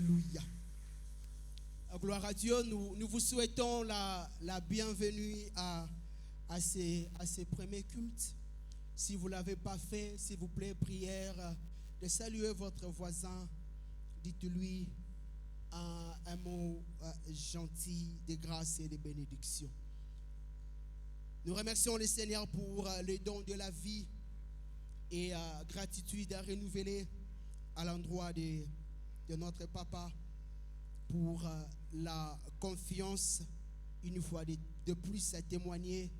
Alléluia. Gloire à Dieu, nous vous souhaitons la bienvenue à ces premiers cultes. Si vous ne l'avez pas fait, s'il vous plaît, prière de saluer votre voisin. Dites-lui un mot gentil de grâce et de bénédiction. Nous remercions le Seigneur pour le don de la vie et gratitude à renouveler à l'endroit de notre papa pour la confiance une fois de plus à témoigner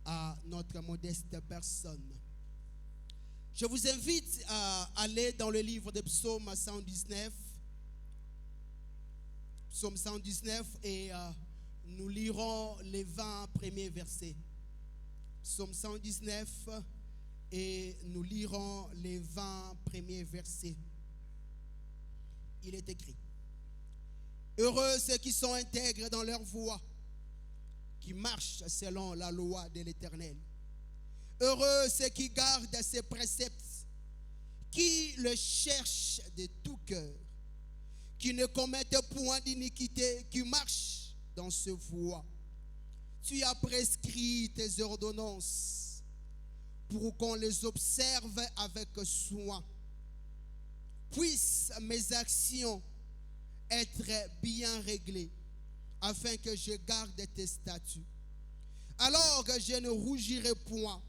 à notre modeste personne. Je vous invite à aller dans le livre de Psaume 119. Psaume 119 et nous lirons les 20 premiers versets. Psaume 119 et nous lirons les 20 premiers versets. Il est écrit: Heureux ceux qui sont intègres dans leur voie, qui marchent selon la loi de l'Éternel. Heureux ceux qui gardent ses préceptes, qui le cherchent de tout cœur, qui ne commettent point d'iniquité, qui marchent dans ce voie. Tu as prescrit tes ordonnances pour qu'on les observe avec soin. Puissent mes actions être bien réglées, afin que je garde tes statuts. Alors que je ne rougirai point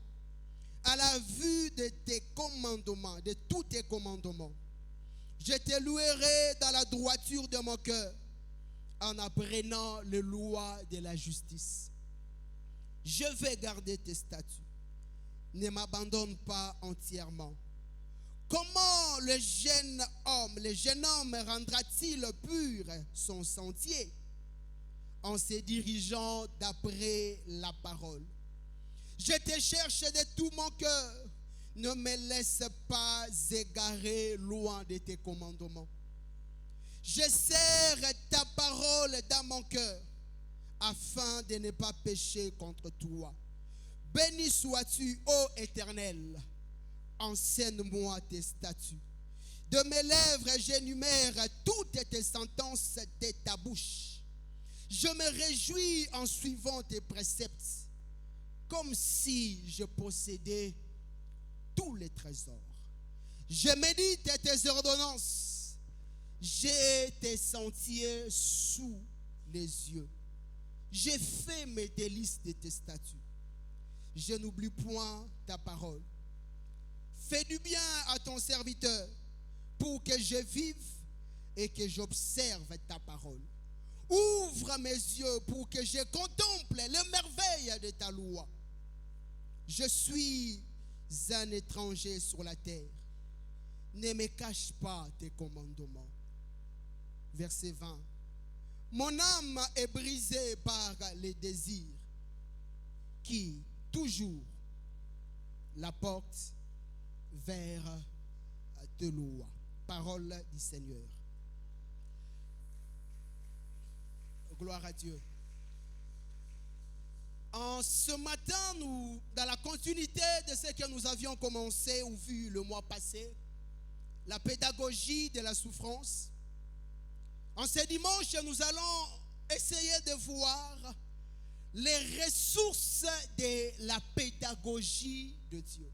à la vue de tes commandements, de tous tes commandements. Je te louerai dans la droiture de mon cœur, en apprenant les lois de la justice. Je vais garder tes statuts. Ne m'abandonne pas entièrement. Comment le jeune homme rendra-t-il pur son sentier en se dirigeant d'après la parole? Je te cherche de tout mon cœur. Ne me laisse pas égarer loin de tes commandements. Je serre ta parole dans mon cœur afin de ne pas pécher contre toi. Béni sois-tu, ô Éternel. Enseigne-moi tes statuts. De mes lèvres, j'énumère toutes tes sentences de ta bouche. Je me réjouis en suivant tes préceptes, comme si je possédais tous les trésors. Je médite tes ordonnances. J'ai tes sentiers sous les yeux. J'ai fait mes délices de tes statuts. Je n'oublie point ta parole. Fais du bien à ton serviteur pour que je vive et que j'observe ta parole. Ouvre mes yeux pour que je contemple les merveilles de ta loi. Je suis un étranger sur la terre. Ne me cache pas tes commandements. Verset 20. Mon âme est brisée par les désirs qui toujours la portent vers tes lois. Parole du Seigneur. Gloire à Dieu. En ce matin, nous, dans la continuité de ce que nous avions commencé ou vu le mois passé, la pédagogie de la souffrance. En ce dimanche, nous allons essayer de voir les ressources de la pédagogie de Dieu.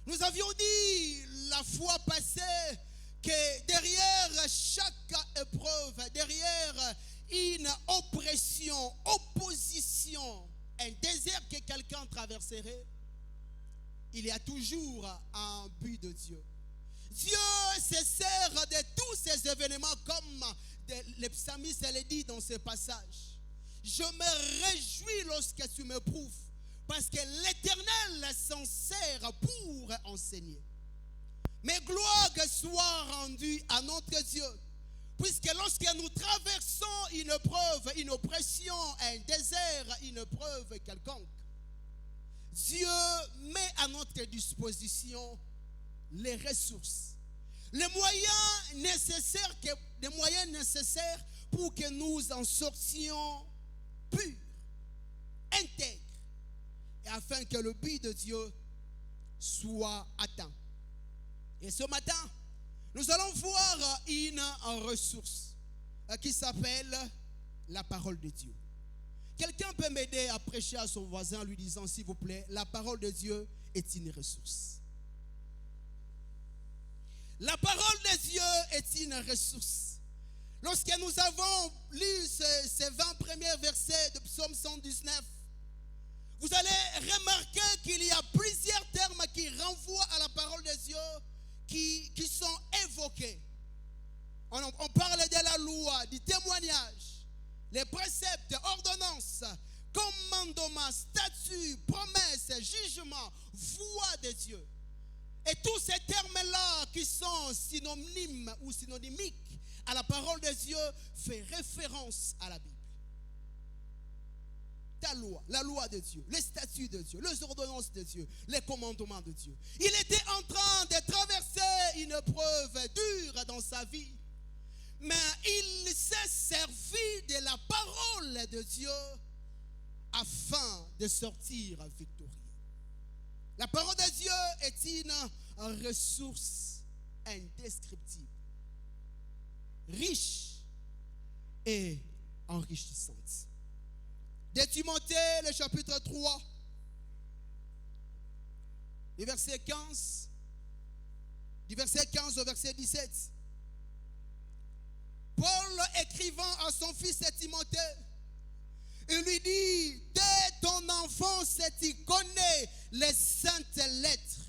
Nous avions dit la fois passée que derrière chaque épreuve, derrière une oppression, opposition, un désert que quelqu'un traverserait, il y a toujours un but de Dieu. Dieu se sert de tous ces événements comme le psalmiste le dit dans ce passage. Je me réjouis lorsque tu me prouves, parce que l'Éternel s'en sert pour enseigner. Mais gloire soit rendue à notre Dieu, puisque lorsque nous traversons une épreuve, une oppression, un désert, une épreuve quelconque, Dieu met à notre disposition les ressources, les moyens nécessaires pour que nous en sortions purs, intègres, et afin que le but de Dieu soit atteint. Et ce matin, nous allons voir une ressource qui s'appelle la parole de Dieu. Quelqu'un peut m'aider à prêcher à son voisin en lui disant, s'il vous plaît, la parole de Dieu est une ressource. La parole de Dieu est une ressource. Lorsque nous avons lu ces 20 premiers versets de Psaume 119, vous allez remarquer qu'il y a plusieurs termes qui renvoient à la parole de Dieu qui sont évoqués. On parle de la loi, du témoignage, les préceptes, ordonnances, commandements, statuts, promesses, jugements, voix de Dieu. Et tous ces termes-là qui sont synonymes ou synonymiques à la parole de Dieu fait référence à la Bible. Ta loi, la loi de Dieu, les statuts de Dieu, les ordonnances de Dieu, les commandements de Dieu. Il était en train de traverser une épreuve dure dans sa vie, mais il s'est servi de la parole de Dieu afin de sortir victorieux. La parole de Dieu est une ressource indescriptible, riche et enrichissante. De Timothée, le chapitre 3, du verset 15 au verset 17. Paul, écrivant à son fils Timothée, il lui dit, dès ton enfance, tu connais les saintes lettres.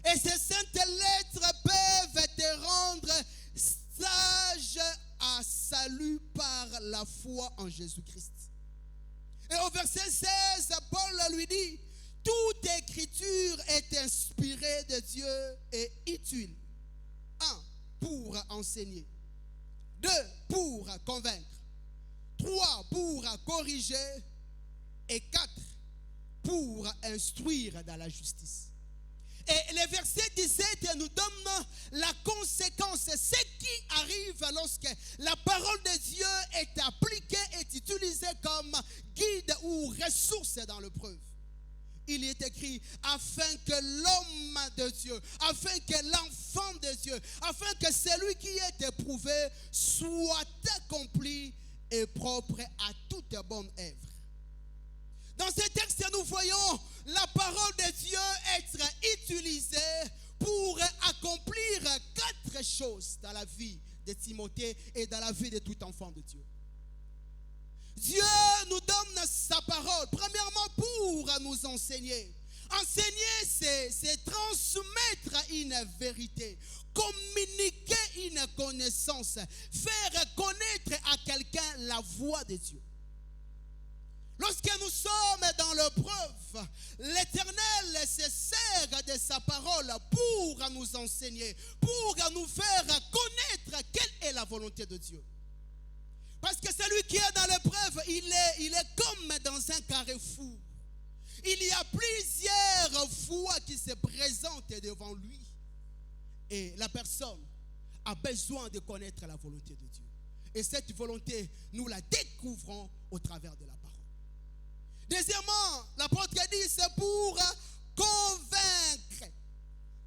Et ces saintes lettres peuvent te rendre sage à salut par la foi en Jésus-Christ. Et au verset 16, Paul lui dit, toute écriture est inspirée de Dieu et utile. 1. Pour enseigner. 2. Pour convaincre. 3. Pour corriger. Et 4. Pour instruire dans la justice. Et le verset 17 nous donne la conséquence, ce qui arrive lorsque la parole de Dieu est appliquée, est utilisée comme guide ou ressource dans l'épreuve. Il est écrit, afin que l'homme de Dieu, afin que l'enfant de Dieu, afin que celui qui est éprouvé soit accompli et propre à toute bonne œuvre. Dans ce texte, nous voyons la parole de Dieu être utilisée pour accomplir 4 choses dans la vie de Timothée et dans la vie de tout enfant de Dieu. Dieu nous donne sa parole, premièrement pour nous enseigner. Enseigner, c'est transmettre une vérité, communiquer une connaissance, faire connaître à quelqu'un la voix de Dieu. Lorsque nous sommes dans l'épreuve, l'Éternel se sert de sa parole pour nous enseigner, pour nous faire connaître quelle est la volonté de Dieu. Parce que celui qui est dans l'épreuve, il est comme dans un carrefour. Il y a plusieurs voies qui se présentent devant lui. Et la personne a besoin de connaître la volonté de Dieu. Et cette volonté, nous la découvrons au travers de la parole. Deuxièmement, l'apôtre dit, c'est pour convaincre.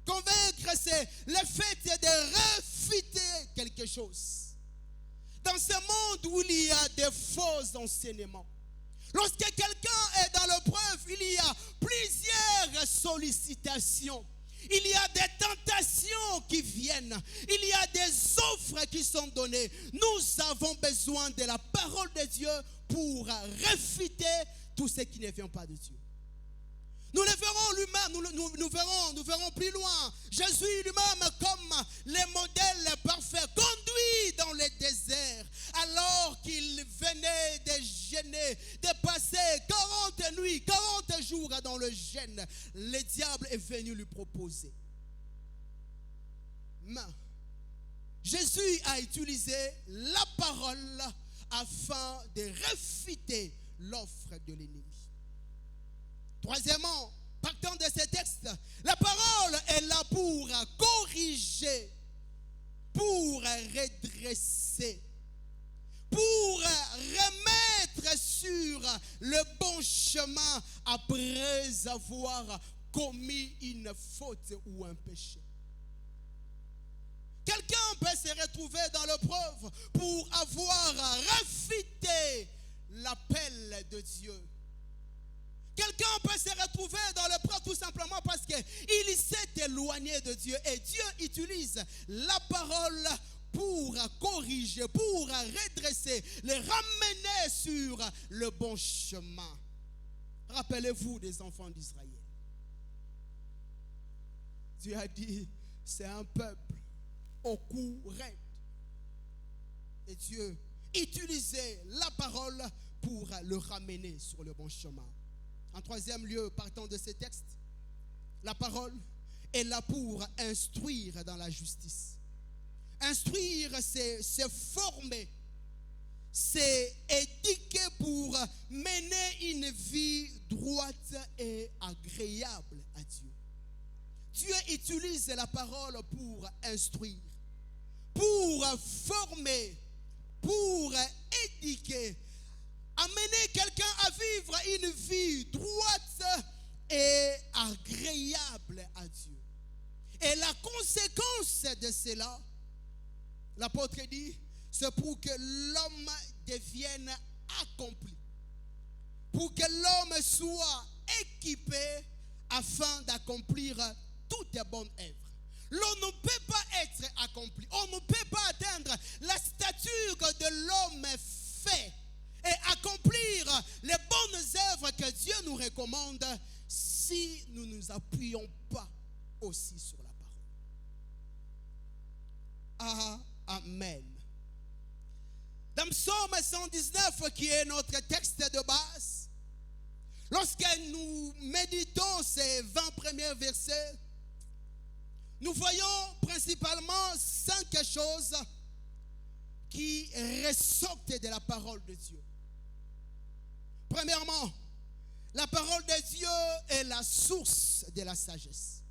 Convaincre, c'est le fait de réfuter quelque chose. Dans ce monde où il y a des faux enseignements, lorsque quelqu'un est dans l'épreuve, il y a plusieurs sollicitations. Il y a des tentations qui viennent. Il y a des offres qui sont données. Nous avons besoin de la parole de Dieu pour réfuter tout ce qui ne vient pas de Dieu. Nous le verrons lui-même, nous verrons plus loin. Jésus lui-même comme le modèle parfait, conduit dans le désert, alors qu'il venait de jeûner, de passer 40 nuits, 40 jours dans le jeûne. Le diable est venu lui proposer. Mais Jésus a utilisé la parole afin de réfuter l'offre de l'ennemi. Troisièmement, partant de ce texte, la parole est là pour corriger, pour redresser, pour remettre sur le bon chemin après avoir commis une faute ou un péché. retrouver dans l'épreuve pour avoir réfuté l'appel de Dieu. Quelqu'un peut se retrouver dans l'épreuve tout simplement parce qu'il s'est éloigné de Dieu. Et Dieu utilise la parole pour corriger, pour redresser, les ramener sur le bon chemin. Rappelez-vous des enfants d'Israël. Dieu a dit, c'est un peuple au cou raide. Et Dieu utilisait la parole pour le ramener sur le bon chemin. En troisième lieu, partant de ce texte, la parole est là pour instruire dans la justice. Instruire, c'est former, c'est éduquer pour mener une vie droite et agréable à Dieu. Dieu utilise la parole pour instruire, pour former, pour éduquer, amener quelqu'un à vivre une vie droite et agréable à Dieu. Et la conséquence de cela, l'apôtre dit, c'est pour que l'homme devienne accompli, pour que l'homme soit équipé afin d'accomplir toutes les bonnes œuvres. L'on ne peut pas être accompli, on ne peut pas atteindre la stature de l'homme fait et accomplir les bonnes œuvres que Dieu nous recommande si nous ne nous appuyons pas aussi sur la parole. Amen. Dans Psaume 119, qui est notre texte de base, lorsque nous méditons ces 20 premiers versets, nous voyons principalement 5 choses qui ressortent de la parole de Dieu. Premièrement, la parole de Dieu est la source de la sagesse.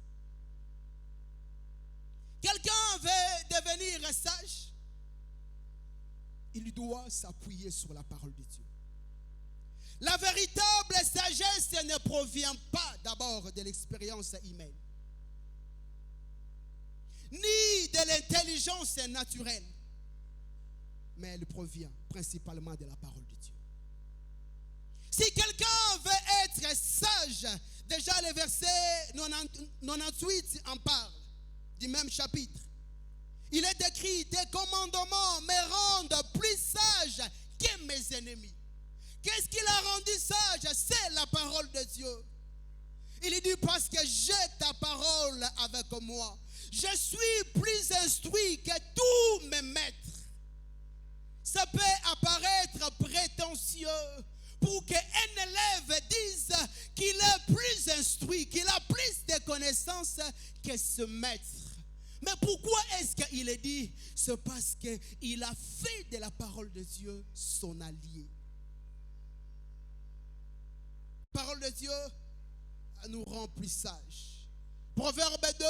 Quelqu'un veut devenir sage, il doit s'appuyer sur la parole de Dieu. La véritable sagesse ne provient pas d'abord de l'expérience humaine, ni de l'intelligence naturelle, mais elle provient principalement de la parole de Dieu. Si quelqu'un veut être sage, déjà le verset 98 en parle, du même chapitre. Il est écrit, tes commandements me rendent plus sage que mes ennemis. Qu'est-ce qui l'a rendu sage? C'est la parole de Dieu. Il dit, parce que j'ai ta parole avec moi, je suis plus instruit que tous mes maîtres. Ça peut apparaître prétentieux pour qu'un élève dise qu'il est plus instruit, qu'il a plus de connaissances que ce maître. Mais pourquoi est-ce qu'il est dit? C'est parce qu'il a fait de la parole de Dieu son allié. La parole de Dieu nous rend plus sages. Proverbe 2,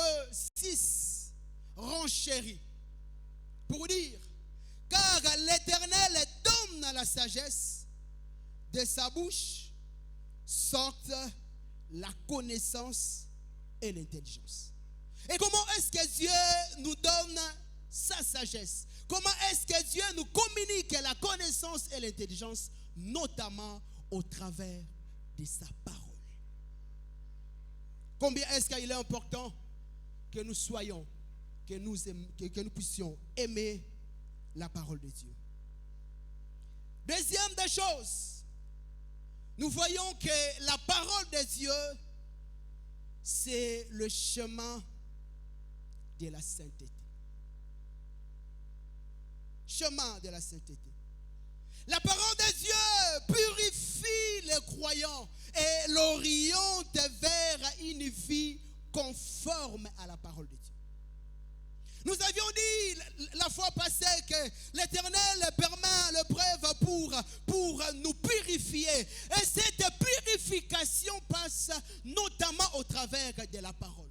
6 renchérit pour dire, car l'Éternel donne la sagesse, de sa bouche sortent la connaissance et l'intelligence. Et comment est-ce que Dieu nous donne sa sagesse? Comment est-ce que Dieu nous communique la connaissance et l'intelligence, notamment au travers de sa parole? Combien est-ce qu'il est important que nous soyons, que nous puissions aimer la parole de Dieu? Deuxième des choses, nous voyons que la parole de Dieu, c'est le chemin de la sainteté. Chemin de la sainteté. La parole de Dieu purifie les croyants et l'oriente vers une vie conforme à la parole de Dieu. Nous avions dit la fois passée que l'Éternel permet l'épreuve pour nous purifier. Et cette purification passe notamment au travers de la parole.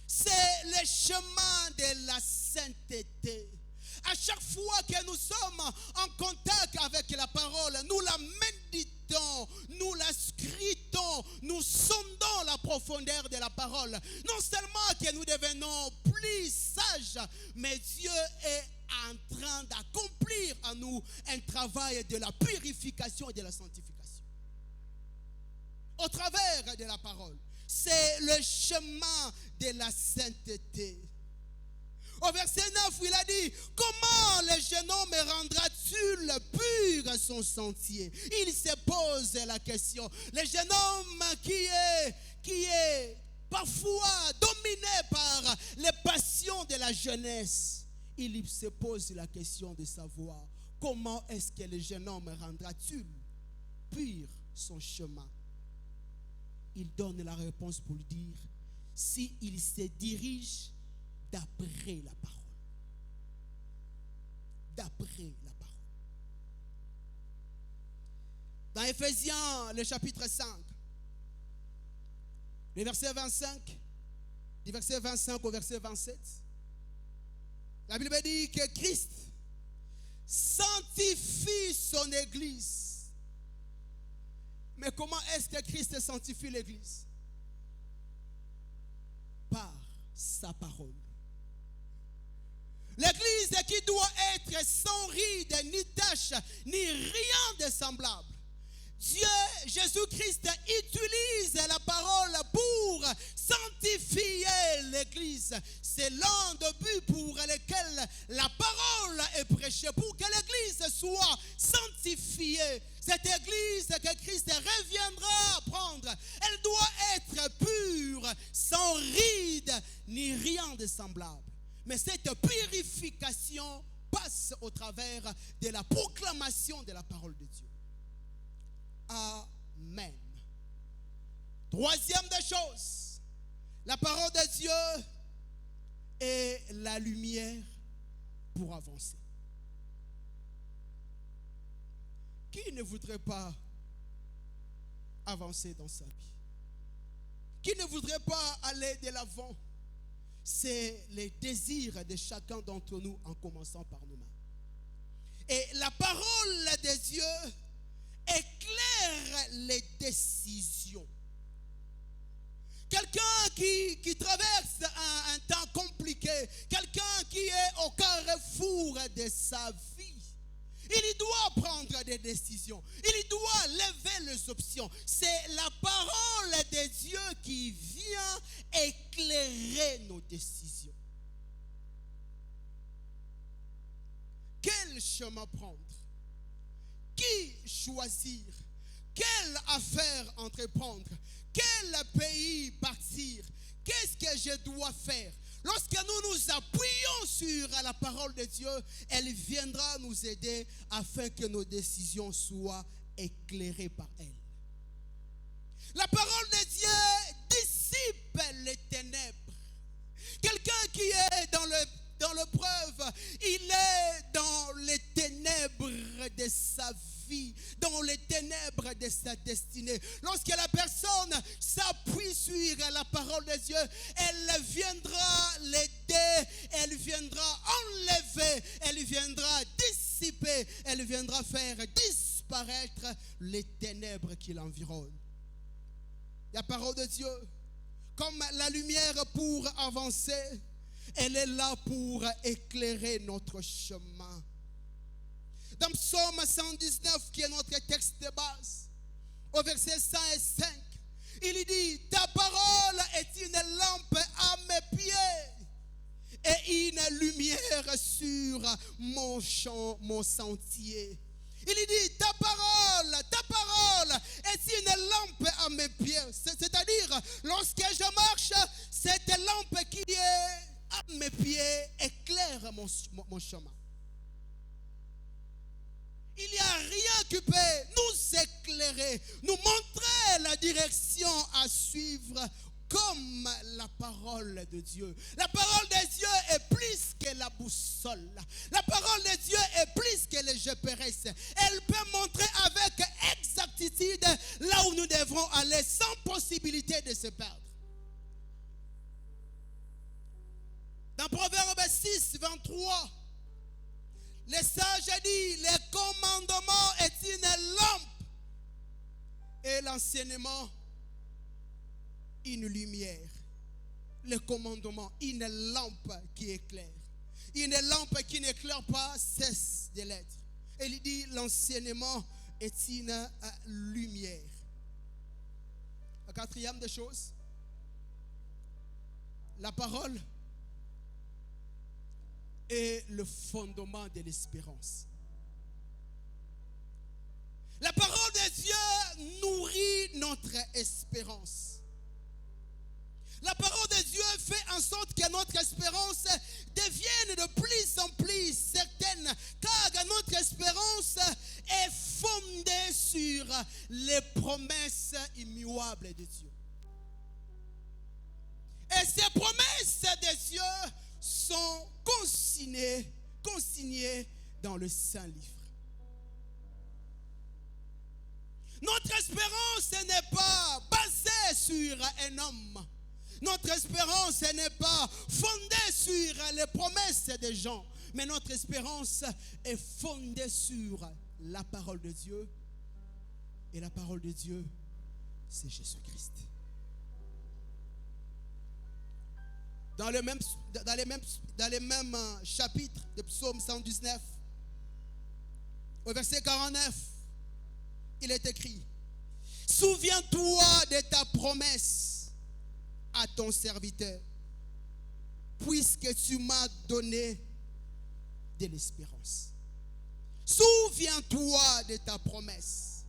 C'est le chemin de la sainteté. À chaque fois que nous sommes en contact avec la parole, nous la méditons, nous la scrutons, nous sondons la profondeur de la parole. Non seulement que nous devenons plus passage, mais Dieu est en train d'accomplir en nous un travail de la purification et de la sanctification. Au travers de la parole. C'est le chemin de la sainteté. Au verset 9, il a dit, comment le jeune homme rendra-t-il pur son sentier? Il se pose la question. Le jeune homme qui est parfois dominé par les passions de la jeunesse, il se pose la question de savoir comment est-ce que le jeune homme rendra-t-il pur son chemin? Il donne la réponse pour lui dire, s'il se dirige d'après la parole. D'après la parole. Dans Éphésiens, le chapitre 5, le verset 25, du verset 25 au verset 27, la Bible dit que Christ sanctifie son Église. Mais comment est-ce que Christ sanctifie l'Église? Par sa parole. L'Église qui doit être sans ride, ni tache, ni rien de semblable. Dieu, Jésus-Christ, utilise la parole pour sanctifier l'Église. C'est l'un des buts pour lesquels la parole est prêchée, pour que l'Église soit sanctifiée. Cette Église que Christ reviendra prendre, elle doit être pure, sans ride, ni rien de semblable. Mais cette purification passe au travers de la proclamation de la parole de Dieu. Amen. Troisième des choses, la parole de Dieu est la lumière pour avancer. Qui ne voudrait pas avancer dans sa vie? Qui ne voudrait pas aller de l'avant? C'est les désirs de chacun d'entre nous, en commençant par nous-mêmes. Et la parole de Dieu éclaire les décisions. Quelqu'un qui traverse un temps compliqué, quelqu'un qui est au carrefour de sa vie, il doit prendre des décisions, il doit lever les options. C'est la parole de Dieu qui vient éclairer nos décisions. Quel chemin prendre? Qui choisir? Quelle affaire entreprendre? Quel pays partir? Qu'est-ce que je dois faire? Lorsque nous nous appuyons sur la parole de Dieu, elle viendra nous aider afin que nos décisions soient éclairées par elle. La parole de Dieu dissipe les ténèbres. Quelqu'un qui est dans l'épreuve, il est dans les ténèbres de sa vie, dans les ténèbres de sa destinée. Lorsque la personne s'appuie sur la parole de Dieu, elle viendra l'aider, elle viendra enlever, elle viendra dissiper, elle viendra faire disparaître les ténèbres qui l'environnent. La parole de Dieu, comme la lumière pour avancer, elle est là pour éclairer notre chemin. Dans Psaume 119, qui est notre texte de base, au verset 105, il dit, ta parole est une lampe à mes pieds et une lumière sur mon champ, mon sentier. Il dit, ta parole est une lampe à mes pieds. C'est-à-dire, lorsque je marche, cette lampe qui est à mes pieds éclaire mon chemin. Il n'y a rien qui peut nous éclairer, nous montrer la direction à suivre comme la parole de Dieu. La parole de Dieu est plus que la boussole. La parole de Dieu est plus que le GPS. Elle peut montrer avec exactitude là où nous devrons aller sans possibilité de se perdre. Dans Proverbe 6, 23, le sage dit, le commandement est une lampe et l'enseignement une lumière. le commandement, une lampe qui éclaire. Une lampe qui n'éclaire pas cesse de l'être. Il dit l'enseignement est une lumière. La quatrième des choses, la parole est le fondement de l'espérance. La parole de Dieu nourrit notre espérance. La parole de Dieu fait en sorte que notre espérance devienne de plus en plus certaine, car notre espérance est fondée sur les promesses immuables de Dieu. Et ces promesses de Dieu sont consignées dans le Saint-Livre. Notre espérance n'est pas basée sur un homme. Notre espérance n'est pas fondée sur les promesses des gens, mais notre espérance est fondée sur la parole de Dieu. Et la parole de Dieu, c'est Jésus-Christ. Dans les mêmes chapitres de Psaume 119, au verset 49, il est écrit: souviens-toi de ta promesse à ton serviteur, puisque tu m'as donné de l'espérance. Souviens-toi de ta promesse.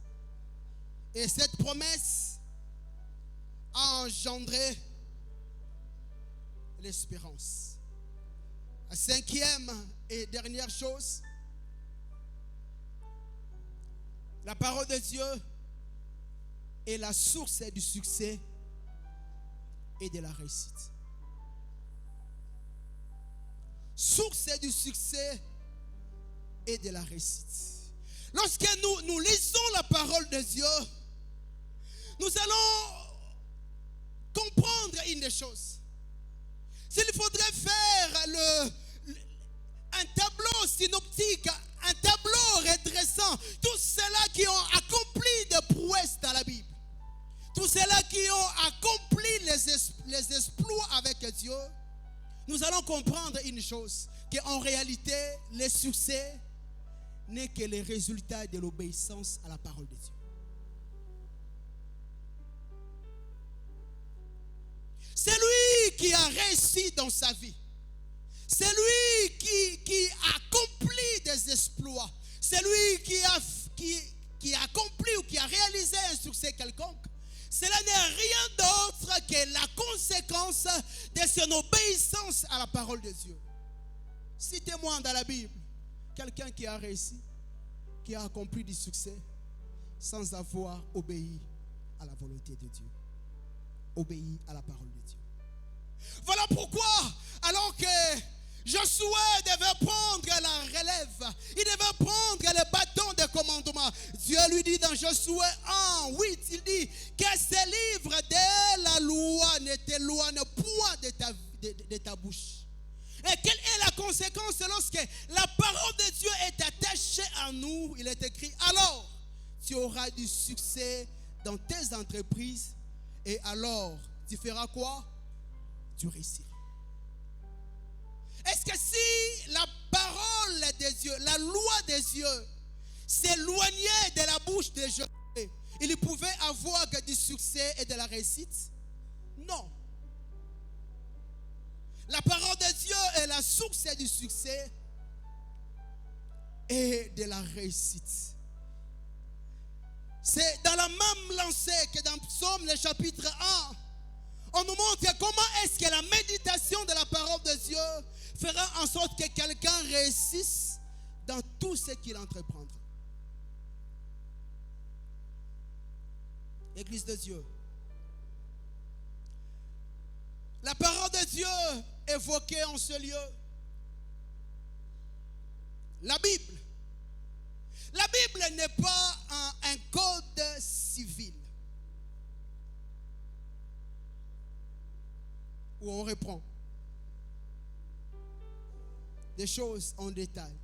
Et cette promesse a engendré l'espérance. La cinquième et dernière chose, la parole de Dieu est la source du succès et de la réussite. Source du succès et de la réussite. Lorsque nous lisons la parole de Dieu, nous allons comprendre une des choses. S'il faudrait faire un tableau synoptique, un tableau redressant tous ceux-là qui ont accompli des prouesses dans la Bible, tous ceux-là qui ont accompli les exploits avec Dieu, nous allons comprendre une chose, qu'en réalité, le succès n'est que le résultat de l'obéissance à la parole de Dieu. C'est lui qui a réussi dans sa vie. C'est lui qui a accompli des exploits. C'est lui qui a accompli ou qui a réalisé un succès quelconque. Cela n'est rien d'autre que la conséquence de son obéissance à la parole de Dieu. Citez-moi dans la Bible quelqu'un qui a réussi, qui a accompli du succès sans avoir obéi à la volonté de Dieu. Obéi à la parole de Dieu. Voilà pourquoi, alors que Josué devait prendre la relève, il devait prendre le bâton de commandement, Dieu lui dit dans Josué 1, 8, il dit que ces livres de la loi ne t'éloignent point de ta bouche. Et quelle est la conséquence lorsque la parole de Dieu est attachée à nous? Il est écrit: alors tu auras du succès dans tes entreprises, et alors tu feras quoi? Tu réussiras. Est-ce que si la parole de Dieu, la loi de Dieu s'éloignait de la bouche de Josué, il pouvait avoir que du succès et de la réussite? Non. La parole de Dieu est la source du succès et de la réussite. C'est dans la même lancée que dans Psaume, le chapitre 1, on nous montre comment est-ce que la méditation de la parole de Dieu fera en sorte que quelqu'un réussisse dans tout ce qu'il entreprendra. Église de Dieu. La parole de Dieu évoquée en ce lieu. La Bible. La Bible n'est pas un code civil où on reprend des choses en détail.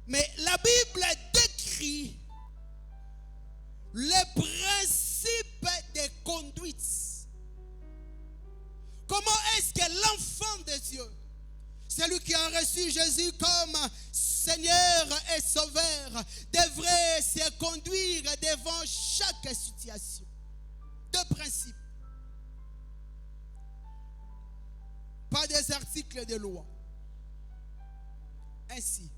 Mais la Bible décrit les principes de conduite Comment est-ce que l'enfant de Dieu, celui qui a reçu Jésus comme Seigneur et Sauveur, devrait se conduire devant chaque situation? Deux principes. Pas des articles de loi. Ainsi,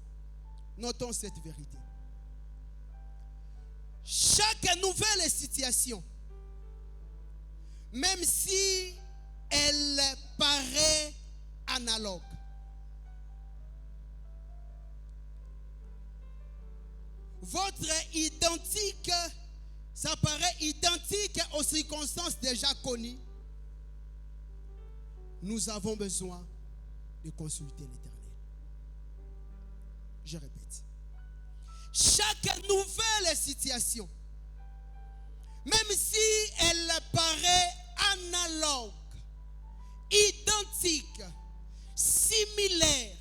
notons cette vérité. Chaque nouvelle situation, même si elle paraît analogue, votre identique, ça paraît identique aux circonstances déjà connues, nous avons besoin de consulter l'Éternel. Je répète. Chaque nouvelle situation, même si elle paraît analogue, identique, similaire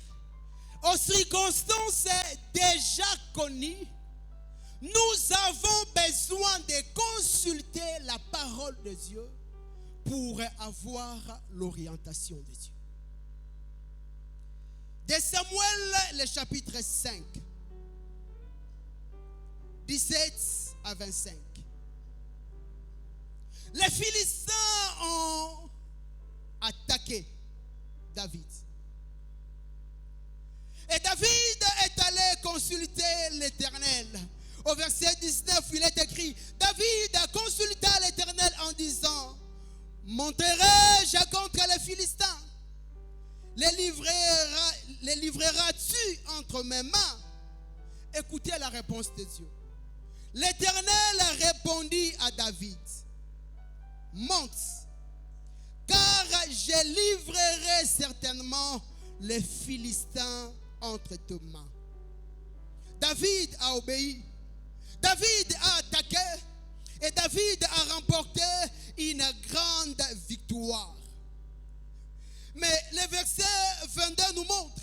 aux circonstances déjà connues, nous avons besoin de consulter la parole de Dieu pour avoir l'orientation de Dieu. De Samuel, le chapitre 5, 17 à 25. Les Philistins ont attaqué David. Et David est allé consulter l'Éternel. Au verset 19, il est écrit, David consulta l'Éternel en disant, monterai-je contre les Philistins? Les livreras-tu entre mes mains? Écoutez la réponse de Dieu. L'Éternel répondit à David, monte, car je livrerai certainement les Philistins entre tes mains. David a obéi. David a attaqué et David a remporté une grande victoire. Mais le verset 22 nous montre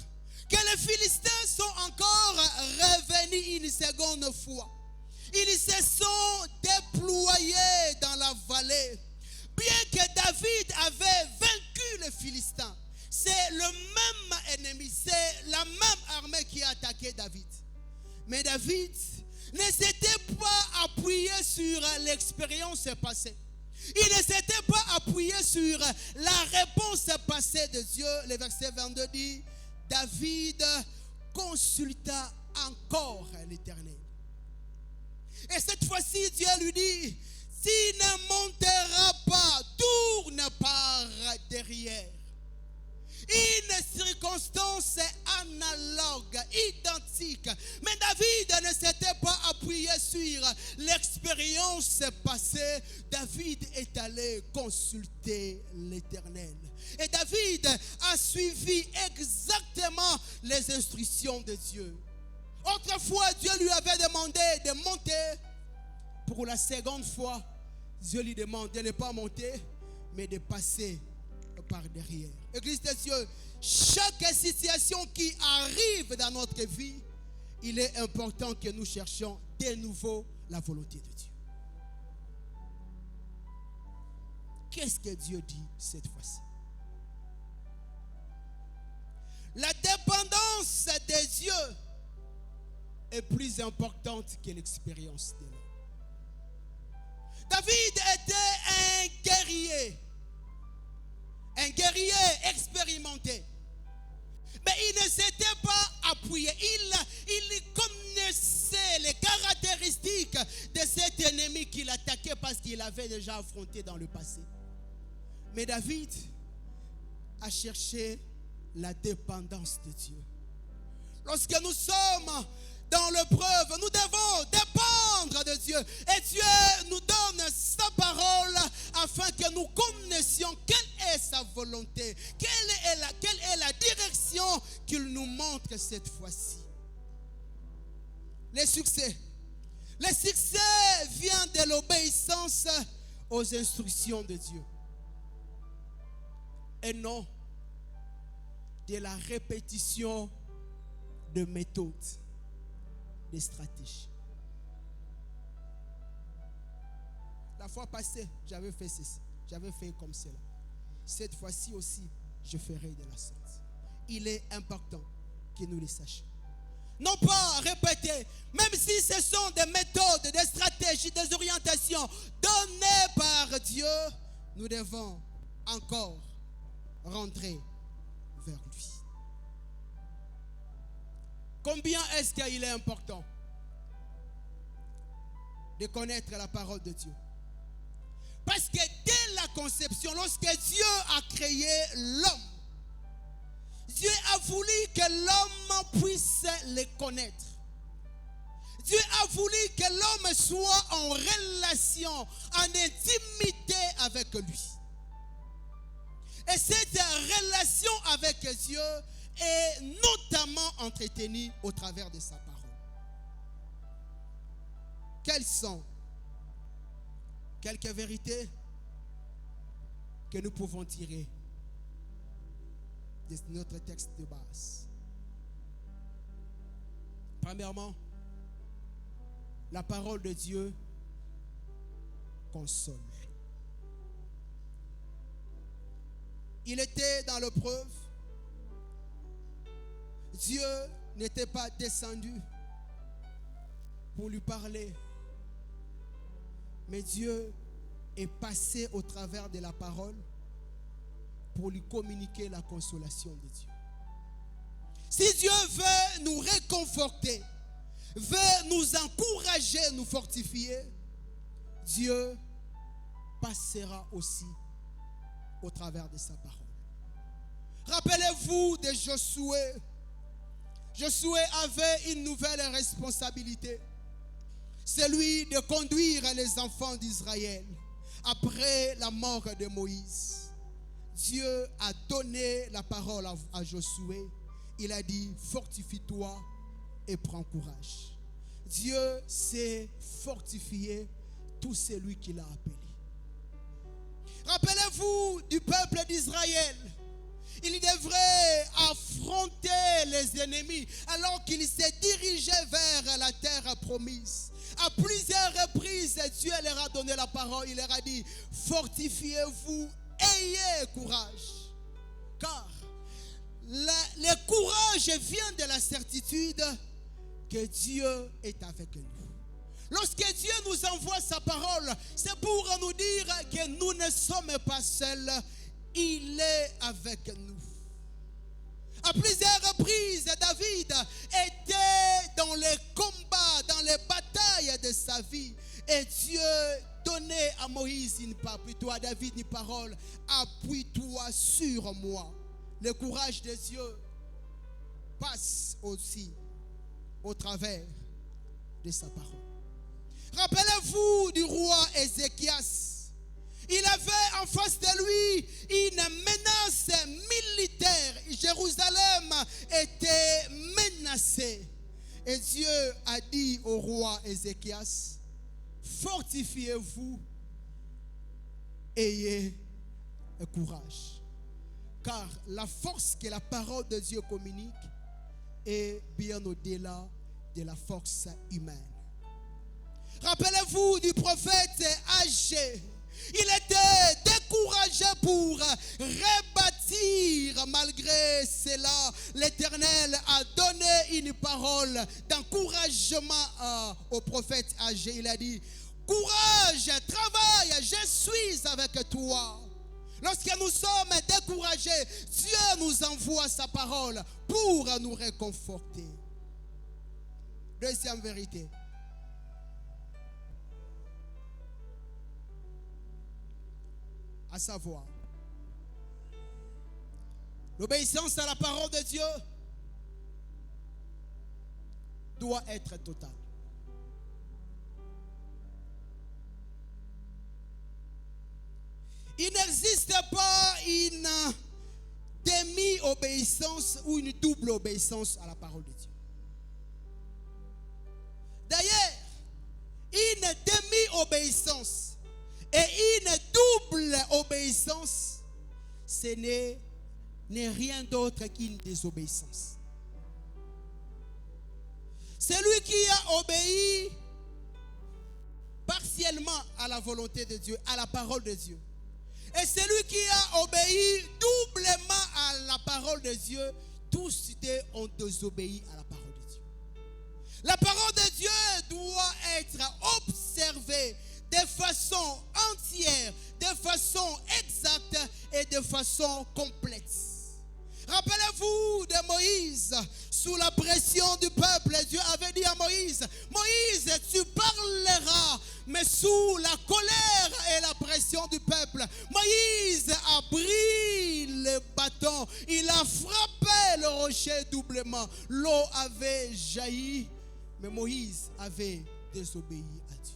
que les Philistins sont encore revenus une seconde fois. Ils se sont déployés dans la vallée. Bien que David avait vaincu les Philistins, c'est le même ennemi, c'est la même armée qui a attaqué David. Mais David ne s'était pas appuyé sur l'expérience passée. Il ne s'était pas appuyé sur la réponse passée de Dieu. Le verset 22 dit, David consulta encore l'Éternel. Et cette fois-ci, Dieu lui dit, s'il ne montera pas, tourne par derrière. Une circonstance analogue, identique. Mais David ne s'était pas appuyé sur l'expérience passée. David est allé consulter l'Éternel. Et David a suivi exactement les instructions de Dieu. Autrefois, Dieu lui avait demandé de monter. Pour la seconde fois, Dieu lui demande de ne pas monter, mais de passer par derrière. Église de Dieu, chaque situation qui arrive dans notre vie, il est important que nous cherchions de nouveau la volonté de Dieu. Qu'est-ce que Dieu dit cette fois-ci? La dépendance de Dieu est plus importante que l'expérience de l'homme. David était un guerrier expérimenté. Mais il ne s'était pas appuyé. Il connaissait les caractéristiques de cet ennemi qu'il attaquait parce qu'il avait déjà affronté dans le passé. Mais David a cherché la dépendance de Dieu. Lorsque nous sommes dans l'épreuve, nous devons dépendre de Dieu. Et Dieu nous donne sa parole afin que nous connaissions quelle est sa volonté, quelle est la direction qu'il nous montre cette fois-ci. Le succès vient de l'obéissance aux instructions de Dieu et non de la répétition de méthodes, de stratégies. La fois passée, j'avais fait ceci, j'avais fait comme cela. cette fois-ci aussi, je ferai de la sorte. Il est important que nous le sachions. Non pas répéter, même si ce sont des méthodes, des stratégies, des orientations données par Dieu, nous devons encore rentrer vers lui. Combien est-ce qu'il est important de connaître la parole de Dieu? Parce que dès la conception, lorsque Dieu a créé l'homme, Dieu a voulu que l'homme puisse les connaître. Dieu a voulu que l'homme soit en relation, en intimité avec lui. Et cette relation avec Dieu est notamment entretenue au travers de sa parole. Quelles sont quelques vérités que nous pouvons tirer de notre texte de base? Premièrement, la parole de Dieu console. Il était dans l'épreuve. Dieu n'était pas descendu pour lui parler, mais Dieu est passé au travers de la parole pour lui communiquer la consolation de Dieu. Si Dieu veut nous réconforter, veut nous encourager, nous fortifier, Dieu passera aussi au travers de sa parole. Rappelez-vous de Josué. Josué avait une nouvelle responsabilité, celui de conduire les enfants d'Israël après la mort de Moïse. Dieu a donné la parole à Josué. Il a dit, fortifie-toi et prends courage. Dieu s'est fortifié tout celui qu'il a appelé. Rappelez-vous du peuple d'Israël. Il devrait affronter les ennemis alors qu'il s'est dirigé vers la terre promise. À plusieurs reprises, Dieu leur a donné la parole. Il leur a dit, fortifiez-vous, ayez courage. Car le courage vient de la certitude que Dieu est avec nous. Lorsque Dieu nous envoie sa parole, c'est pour nous dire que nous ne sommes pas seuls. Il est avec nous. À plusieurs reprises, David était dans les combats, dans les batailles de sa vie. Et Dieu donnait à Moïse, plutôt à David, une parole. Appuie-toi sur moi. Le courage de Dieu passe aussi au travers de sa parole. Rappelez-vous du roi Ézéchias. Il avait en face de lui une menace militaire. Jérusalem était menacée. Et Dieu a dit au roi Ézéchias, fortifiez-vous, ayez courage. Car la force que la parole de Dieu communique est bien au-delà de la force humaine. Rappelez-vous du prophète Agé. Il était découragé pour rebâtir. Malgré cela, l'Éternel a donné une parole d'encouragement au prophète Agé. Il a dit, courage, travaille, je suis avec toi. Lorsque nous sommes découragés, Dieu nous envoie sa parole pour nous réconforter. Deuxième vérité. À savoir, l'obéissance à la parole de Dieu doit être totale. Il n'existe pas une demi-obéissance ou une double obéissance à la parole de Dieu. D'ailleurs, une demi-obéissance et une double obéissance, ce n'est rien d'autre qu'une désobéissance. Celui qui a obéi partiellement à la volonté de Dieu, à la parole de Dieu, Et celui qui a obéi doublement à la parole de Dieu, tous ont désobéi à la parole de Dieu. La parole de Dieu doit être observée de façon entière, de façon exacte et de façon complète. Rappelez-vous de Moïse, sous la pression du peuple, Dieu avait dit à Moïse, Moïse, tu parleras, mais sous la colère et la pression du peuple. Moïse a pris le bâton, il a frappé le rocher doublement. L'eau avait jailli, mais Moïse avait désobéi à Dieu.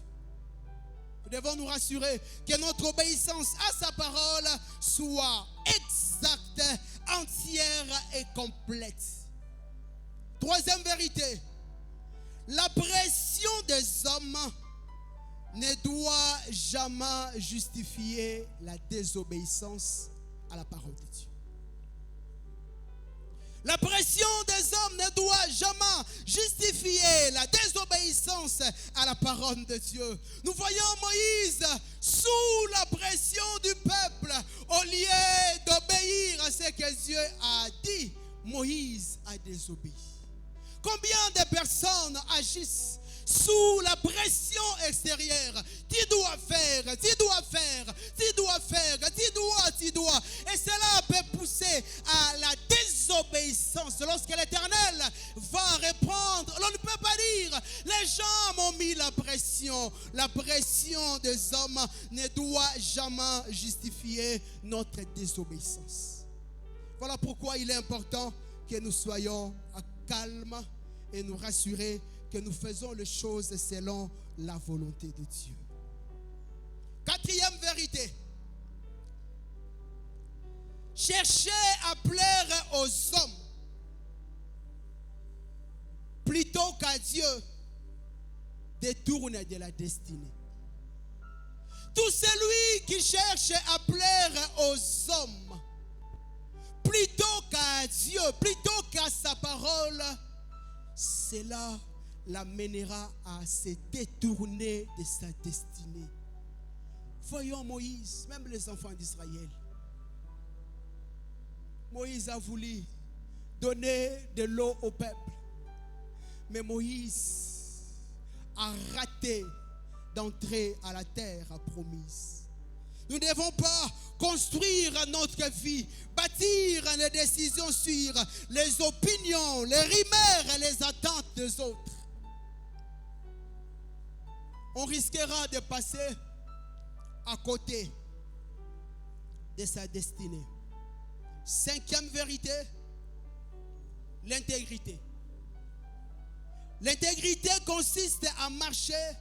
Nous devons nous rassurer que notre obéissance à sa parole soit exacte, entière et complète. Troisième vérité, la pression des hommes ne doit jamais justifier la désobéissance à la parole de Dieu. La pression des hommes ne doit jamais justifier la désobéissance à la parole de Dieu. Nous voyons Moïse sous la pression du peuple. Au lieu d'obéir à ce que Dieu a dit, Moïse a désobéi. Combien de personnes agissent sous la pression extérieure? Tu dois faire, tu dois faire, tu dois faire, tu dois. Et cela peut pousser à la désobéissance. Lorsque l'Éternel va répondre, on ne peut pas dire, les gens m'ont mis la pression. La pression des hommes ne doit jamais justifier notre désobéissance. Voilà pourquoi il est important que nous soyons calmes et nous rassurer que nous faisons les choses selon la volonté de Dieu. Quatrième vérité. Chercher à plaire aux hommes plutôt qu'à Dieu détourne de la destinée. Tout celui qui cherche à plaire aux hommes plutôt qu'à Dieu, plutôt qu'à sa parole, cela l'amènera à se détourner de sa destinée. Voyons Moïse, même les enfants d'Israël. Moïse a voulu donner de l'eau au peuple. Mais Moïse a raté d'entrer à la terre promise. Nous ne devons pas construire notre vie, bâtir les décisions sur les opinions, les rumeurs et les attentes des autres. On risquera de passer à côté de sa destinée. Cinquième vérité, l'intégrité. L'intégrité consiste à marcher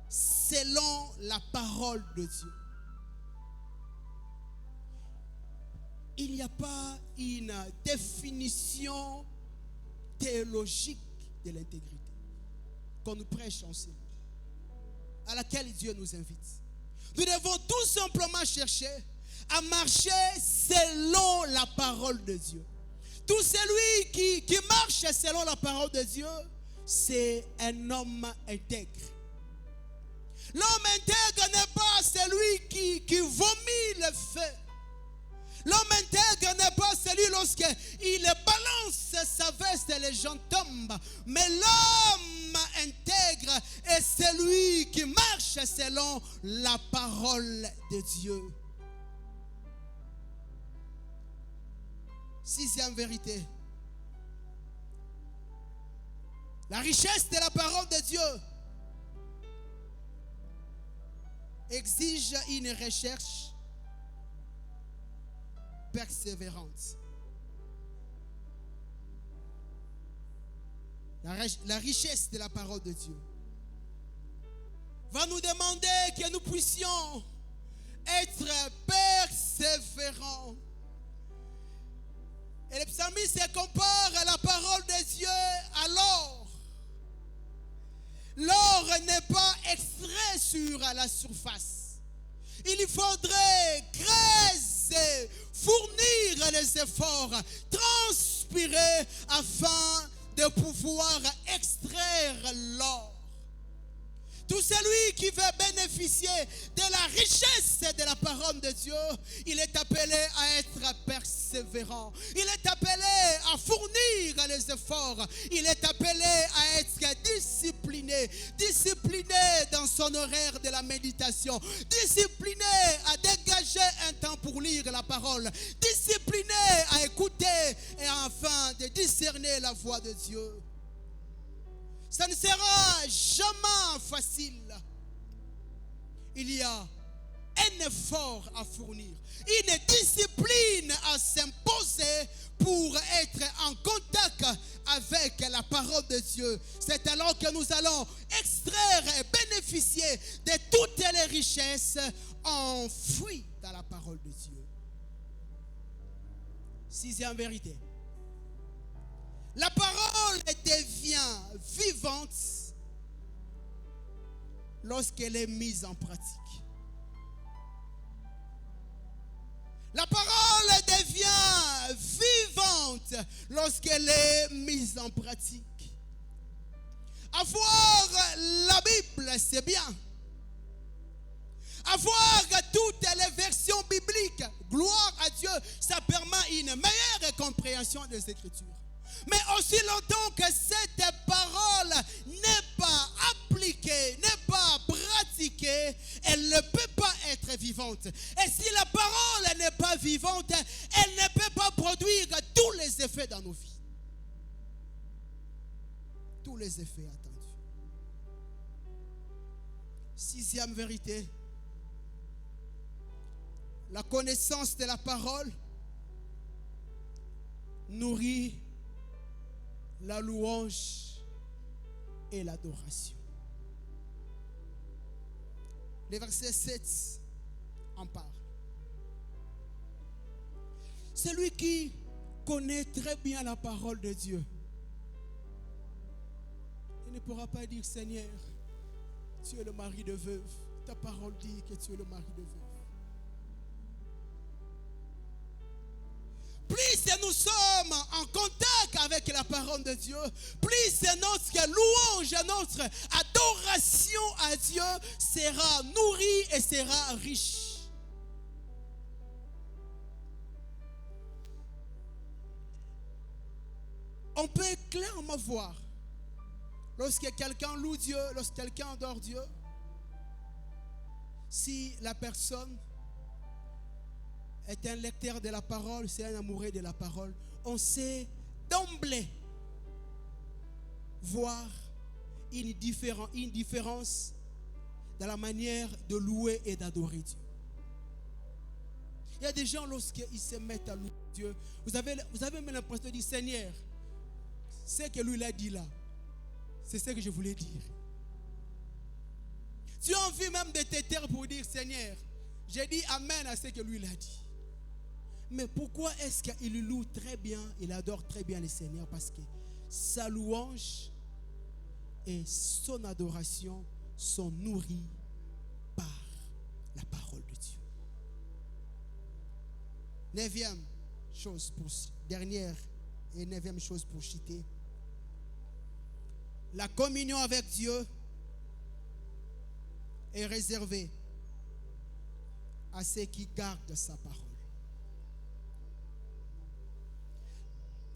selon la parole de Dieu. Il n'y a pas une définition théologique de l'intégrité qu'on nous prêche ensemble, à laquelle Dieu nous invite. Nous devons tout simplement chercher à marcher selon la parole de Dieu. Tout celui qui marche selon la parole de Dieu, c'est un homme intègre. L'homme intègre n'est pas celui qui vomit le feu. L'homme intègre n'est pas celui lorsqu'il balance sa veste et les gens tombent. Mais l'homme intègre est celui qui marche selon la parole de Dieu. Sixième vérité. La richesse de la parole de Dieu exige une recherche persévérante. La richesse de la parole de Dieu va nous demander que nous puissions être persévérants. Et le psalmiste compare la parole de Dieu à l'or. L'or n'est pas extrait sur la surface. Il faudrait creuser, fournir les efforts, transpirer afin de pouvoir extraire l'or. Tout celui qui veut bénéficier de la richesse de la parole de Dieu, il est appelé à être persévérant. Il est appelé à fournir les efforts. Il est appelé à être discipliné. Discipliné dans son horaire de la méditation. Discipliné à dégager un temps pour lire la parole. Discipliné à écouter et enfin de discerner la voix de Dieu. Ça ne sera jamais facile. Il y a un effort à fournir, une discipline à s'imposer pour être en contact avec la parole de Dieu. C'est alors que nous allons extraire et bénéficier de toutes les richesses enfouies dans la parole de Dieu. Sixième vérité. La parole devient vivante lorsqu'elle est mise en pratique. La parole devient vivante lorsqu'elle est mise en pratique. Avoir la Bible, c'est bien. Avoir toutes les versions bibliques, gloire à Dieu, ça permet une meilleure compréhension des Écritures. Mais aussi longtemps que cette parole n'est pas appliquée, n'est pas pratiquée, elle ne peut pas être vivante. Et si la parole n'est pas vivante, elle ne peut pas produire tous les effets dans nos vies. Tous les effets attendus. Sixième vérité. La connaissance de la parole nourrit la louange et l'adoration. Le verset 7 en parle. Celui qui connaît très bien la parole de Dieu, il ne pourra pas dire: Seigneur, tu es le mari de veuve. Ta parole dit que tu es le mari de veuve. Plus nous sommes en contact avec la parole de Dieu, plus notre louange, notre adoration à Dieu sera nourrie et sera riche. On peut clairement voir lorsque quelqu'un loue Dieu, lorsque quelqu'un adore Dieu, si la personne est un lecteur de la parole, c'est un amoureux de la parole, on sait d'emblée voir une différence dans la manière de louer et d'adorer Dieu. Il y a des gens, lorsqu'ils se mettent à louer Dieu, vous avez même l'impression de dire: Seigneur, ce que lui l'a dit là, c'est ce que je voulais dire. Tu as envie même de te taire pour dire: Seigneur, j'ai dit amen à ce que lui l'a dit. Mais pourquoi est-ce qu'il loue très bien, il adore très bien le Seigneur? Parce que sa louange et son adoration sont nourries par la parole de Dieu. Dernière et neuvième chose pour citer. La communion avec Dieu est réservée à ceux qui gardent sa parole.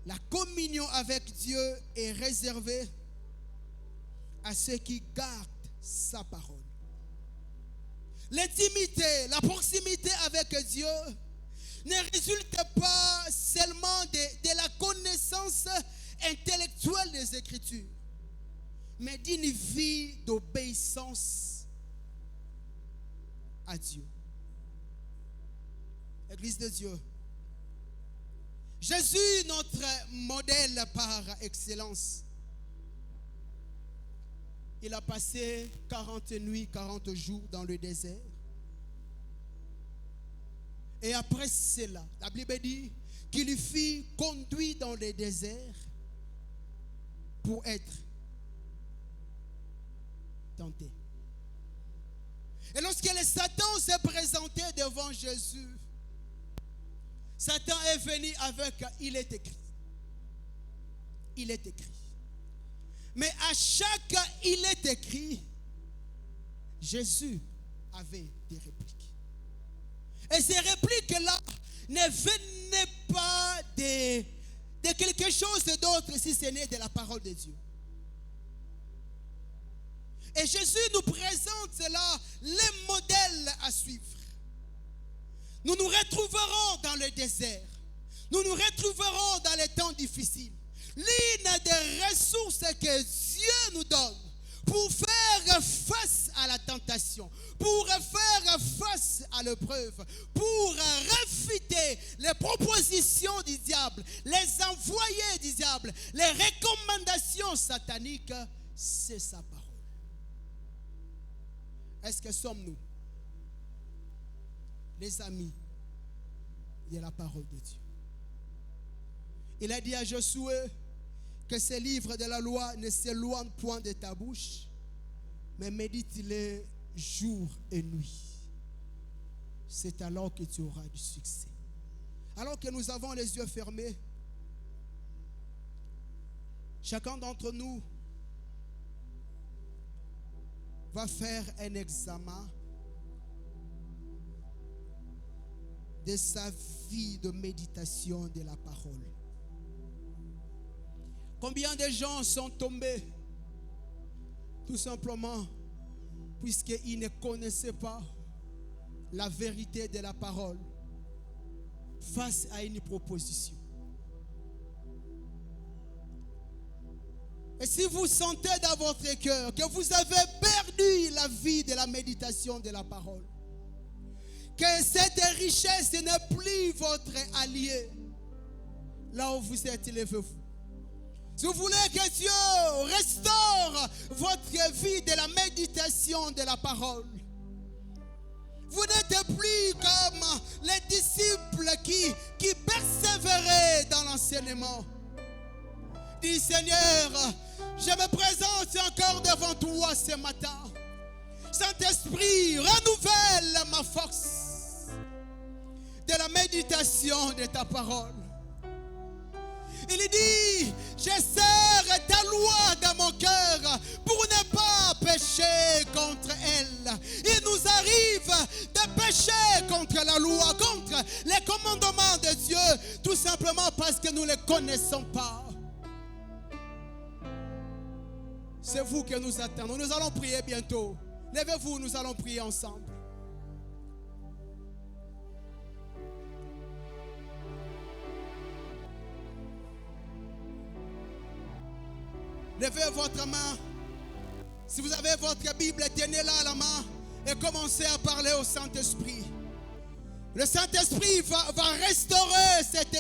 La communion avec Dieu est réservée à ceux qui gardent sa parole. L'intimité, la proximité avec Dieu ne résulte pas seulement de la connaissance intellectuelle des Écritures, mais d'une vie d'obéissance à Dieu. Église de Dieu, Jésus, notre modèle par excellence, il a passé 40 nuits, 40 jours dans le désert. Et après cela, la Bible dit qu'il fut conduit dans le désert pour être tenté. Et lorsque le Satan s'est présenté devant Jésus, Satan est venu avec « il est écrit ». Il est écrit. Mais à chaque « il est écrit », Jésus avait des répliques. Et ces répliques-là ne venaient pas de quelque chose d'autre si ce n'est de la parole de Dieu. Et Jésus nous présente là les modèles à suivre. Nous nous retrouverons dans le désert. Nous nous retrouverons dans les temps difficiles. L'une des ressources que Dieu nous donne pour faire face à la tentation, pour faire face à l'épreuve, pour réfuter les propositions du diable, les envoyés du diable, les recommandations sataniques, c'est sa parole. Est-ce que sommes-nous les amis de la parole de Dieu? Il a dit à Josué que ce livre de la loi ne s'éloigne point de ta bouche, mais médite-le jour et nuit. C'est alors que tu auras du succès. Alors que nous avons les yeux fermés, chacun d'entre nous va faire un examen de sa vie de méditation de la parole. Combien de gens sont tombés tout simplement puisqu'ils ne connaissaient pas la vérité de la parole face à une proposition. Et si vous sentez dans votre cœur que vous avez perdu la vie de la méditation de la parole, que cette richesse n'est plus votre allié, là où vous êtes, levez-vous. Si vous voulez que Dieu restaure votre vie de la méditation de la parole, vous n'êtes plus comme les disciples qui persévéraient dans l'enseignement. Dis Seigneur, je me présente encore devant toi ce matin. Saint-Esprit, renouvelle ma force de la méditation de ta parole. Il dit, je serre ta loi dans mon cœur pour ne pas pécher contre elle. Il nous arrive de pécher contre la loi, contre les commandements de Dieu, tout simplement parce que nous ne les connaissons pas. C'est vous que nous attendons. Nous allons prier bientôt. Levez-vous, nous allons prier ensemble. Levez votre main. Si vous avez votre Bible, tenez-la à la main et commencez à parler au Saint-Esprit. Le Saint-Esprit va restaurer cette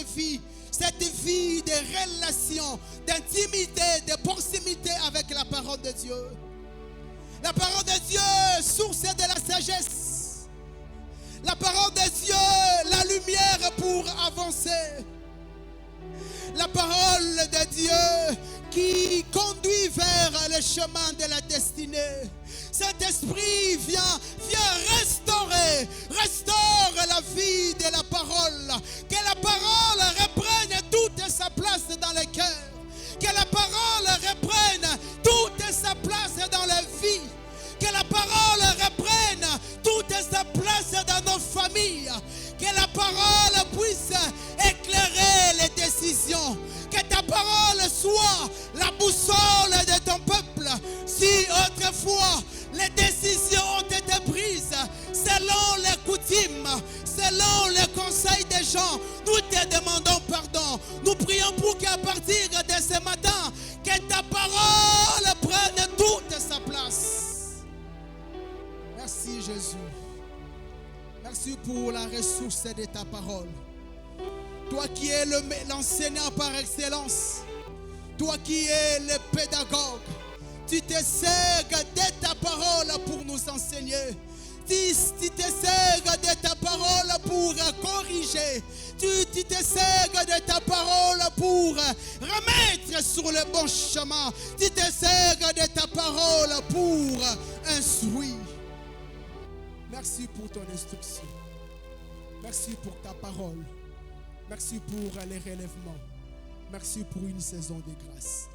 vie de relation, d'intimité, de proximité avec la parole de Dieu. La parole de Dieu, source de la sagesse. La parole de Dieu, la lumière pour avancer. La parole de Dieu qui conduit vers le chemin de la destinée. Saint-Esprit, viens restaure la vie de la parole. Que la parole reprenne toute sa place dans le cœur. Que la parole reprenne toute sa place dans la vie. Que la parole reprenne toute sa place dans nos familles. Que la parole puisse éclairer les décisions. Que ta parole soit la boussole de ton peuple. Si autrefois les décisions ont été prises selon les coutumes, selon les conseils des gens, nous te demandons pardon. Nous prions pour qu'à partir de ce matin, que ta parole prenne toute sa place. Merci Jésus. Merci pour la ressource de ta parole. Toi qui es l'enseignant par excellence, toi qui es le pédagogue, tu te sers de ta parole pour nous enseigner. Tu te sers de ta parole pour corriger. Tu te sers de ta parole pour remettre sur le bon chemin. Tu te sers de ta parole pour instruire. Merci pour ton instruction. Merci pour ta parole. Merci pour les relèvements. Merci pour une saison de grâce.